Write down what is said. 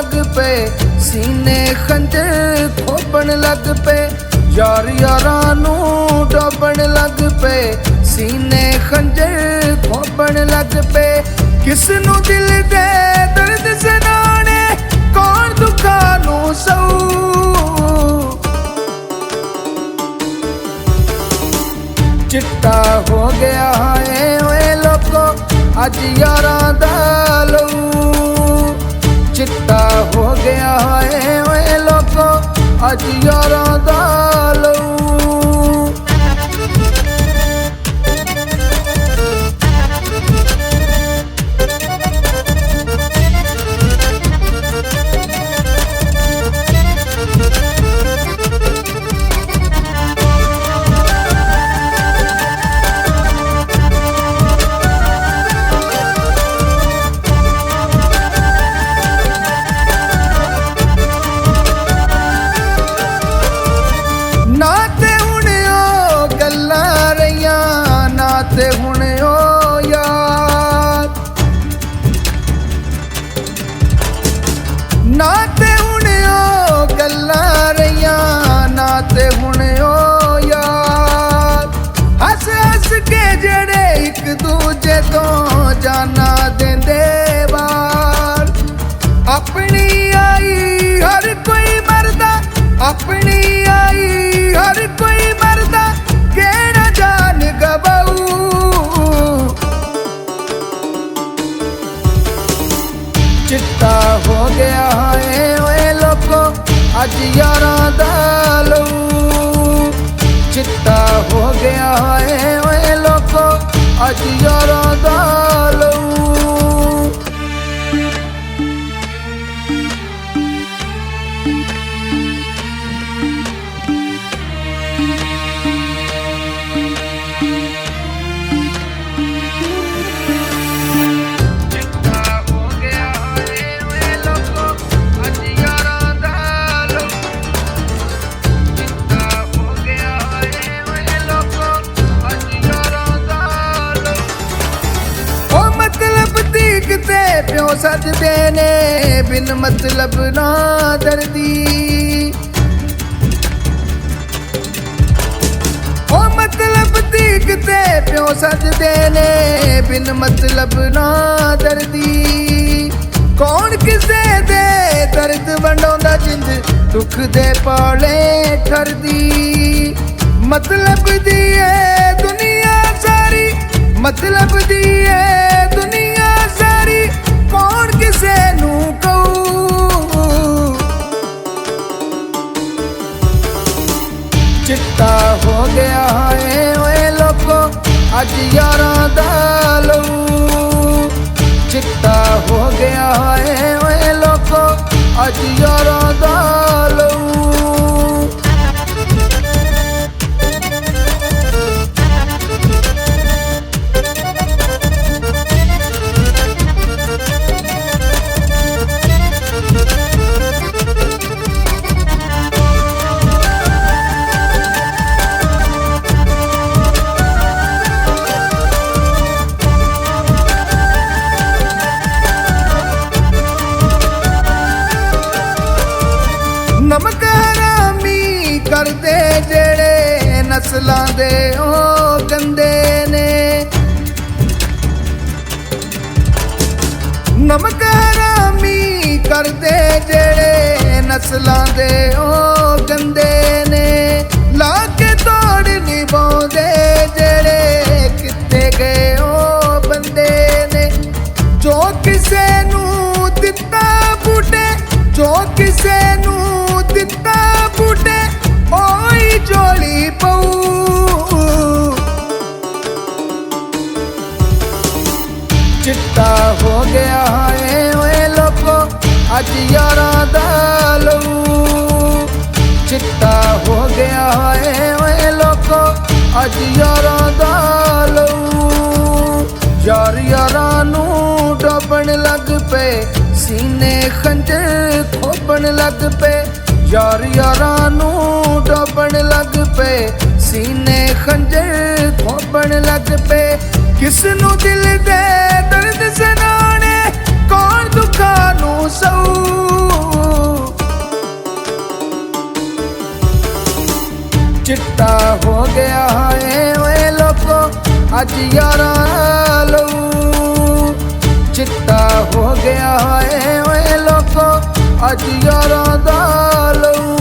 लग पे, सीने खंजर खोपण लग पे, यार यारां नूं डोबण लग पे, सीने खंजर खोपण लग पे। किस नूं दिल दे दर्द सुनाने, कौन दुखां नूं सहू। चिट्टा हो गया है ओए लोको अज यारां दा लहू, चिट्टा हो गया है ओए लोको अज यारां दा लहू। ते हुण ओ यार ना ते हुण ओ गल्लां रहियां, ना ते हुण ओ यार। हस हस के जेड़े इक दूजे तो जाना देंदे वार, अपनी आई हर कोई मरदा, अपनी आई हर कोई मरदा, केड़ा जान गवाऊ। चिट्टा हो गया है ओए लोको अज यारां दा लहू, चिट्टा हो गया है ओए लोको अज यारां दा लहू। प्यो सजदे ने बिन मतलब ना दर्दी, ओ मतलब दीखते प्यो सजदे ने बिन मतलब ना दर्दी। कौन किसे दे दर्द वंडोंदा जिंद दुख दे पाले ठरदी। मतलब दी है दुनिया सारी, मतलब दी है दुनिया सारी, कौन किसे नू कहू। चिट्टा हो गया है ओए लोको अज यारां दा लहू, चिट्टा हो गया है ओए लोको अज यारां दा लहू। नमक हरामी करदे जेड़े नस्लां दे ओ गंदे ने, नमक हरामी करदे जेड़े नस्लां दे ओ गंदे ने। ला के तोड़ निभाउंदे जेड़े कित्ते गए ओ बंदे ने। जो किसे नू दित्ता बूटे, जो किसे नू दित्ता बूटे, ओई झोली पऊ। चिट्टा हो गया है ओए लोको अज यारां दा लहू, चिट्टा हो गया है ओए लोको अज यारां दा लहू। यार यारां नूं डोबण लग पे, सीने खंजर खोपण लग पे, यार यारां नूं डोबण लग पे, सीने खंजर खोपण लग पे। किस नूं दिल दे दर्द सुनाने, कौन दुखां नूं सहू। ਹੋ ਗਿਆ ਹੈ ਓਏ ਲੋਕੋ ਅੱਜ ਯਾਰਾਂ ਲਊ ਚਿੱਟਾ ਹੋ ਗਿਆ ਹੈ ਓਏ ਲੋਕੋ ਅੱਜ ਯਾਰਾਂ ਦਾ ਲਊ